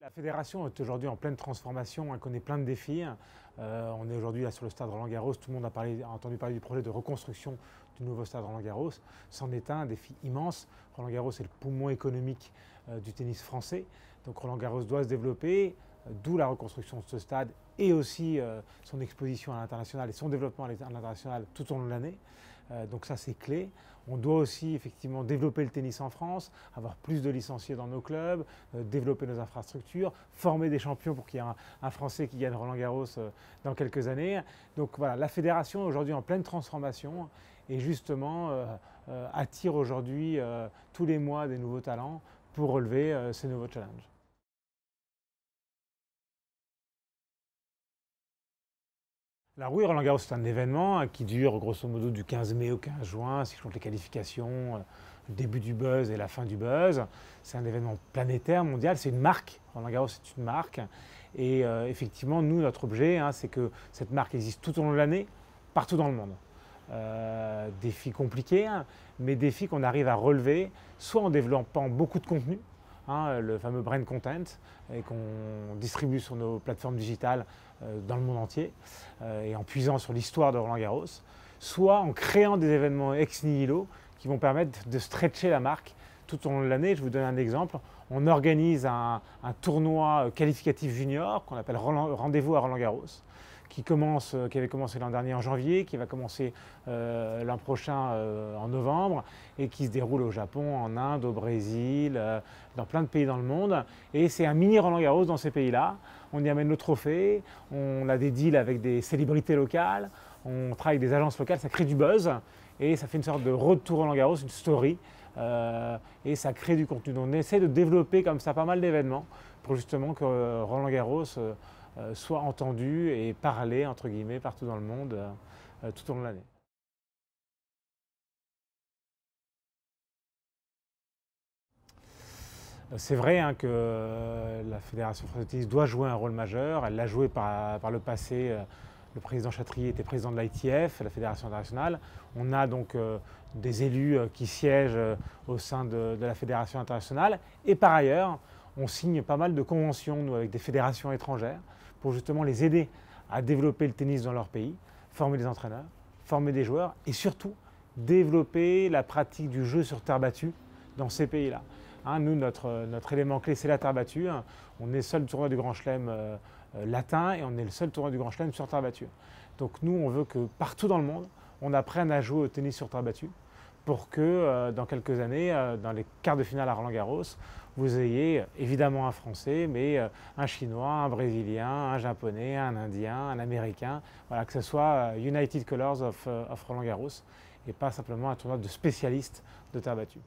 La fédération est aujourd'hui en pleine transformation, elle connaît plein de défis. On est aujourd'hui sur le stade Roland-Garros, tout le monde a entendu parler du projet de reconstruction du nouveau stade Roland-Garros. C'en est un défi immense. Roland-Garros est le poumon économique du tennis français. Donc Roland-Garros doit se développer, d'où la reconstruction de ce stade et aussi son exposition à l'international et son développement à l'international tout au long de l'année. Donc ça c'est clé. On doit aussi effectivement développer le tennis en France, avoir plus de licenciés dans nos clubs, développer nos infrastructures, former des champions pour qu'il y ait un Français qui gagne Roland-Garros dans quelques années. Donc voilà, la fédération est aujourd'hui en pleine transformation et justement attire aujourd'hui tous les mois des nouveaux talents pour relever ces nouveaux challenges. Alors oui, Roland-Garros, c'est un événement qui dure grosso modo du 15 mai au 15 juin, si je compte les qualifications, le début du buzz et la fin du buzz. C'est un événement planétaire, mondial, c'est une marque. Roland-Garros, c'est une marque. Et effectivement, nous, notre objet, c'est que cette marque existe tout au long de l'année, partout dans le monde. Défis compliqués, mais défis qu'on arrive à relever, soit en développant beaucoup de contenu, le fameux brand content, et qu'on distribue sur nos plateformes digitales dans le monde entier, et en puisant sur l'histoire de Roland-Garros, soit en créant des événements ex nihilo qui vont permettre de stretcher la marque tout au long de l'année. Je vous donne un exemple. On organise un tournoi qualificatif junior qu'on appelle Rendez-vous à Roland-Garros, qui avait commencé l'an dernier en janvier, qui va commencer l'an prochain en novembre et qui se déroule au Japon, en Inde, au Brésil, dans plein de pays dans le monde. Et c'est un mini Roland-Garros dans ces pays-là. On y amène nos trophées, on a des deals avec des célébrités locales, on travaille avec des agences locales, ça crée du buzz et ça fait une sorte de road to Roland-Garros, une story. Et ça crée du contenu. Donc on essaie de développer comme ça pas mal d'événements pour justement que Roland-Garros soit entendu et parlé entre guillemets partout dans le monde tout au long de l'année. C'est vrai que la Fédération française de tennis doit jouer un rôle majeur. Elle l'a joué par le passé. Le président Chatrier était président de l'ITF, la Fédération internationale. On a donc des élus qui siègent au sein de la Fédération internationale. Et par ailleurs, on signe pas mal de conventions nous, avec des fédérations étrangères pour justement les aider à développer le tennis dans leur pays, former des entraîneurs, former des joueurs et surtout développer la pratique du jeu sur terre battue dans ces pays-là. Nous, notre élément clé, c'est la terre battue. On est le seul tournoi du Grand Chelem latin et on est le seul tournoi du Grand Chelem sur terre battue. Donc nous, on veut que partout dans le monde, on apprenne à jouer au tennis sur terre battue pour que dans quelques années, dans les quarts de finale à Roland-Garros, vous ayez évidemment un Français, mais un Chinois, un Brésilien, un Japonais, un Indien, un Américain, voilà, que ce soit United Colors of Roland-Garros et pas simplement un tournoi de spécialistes de terre battue.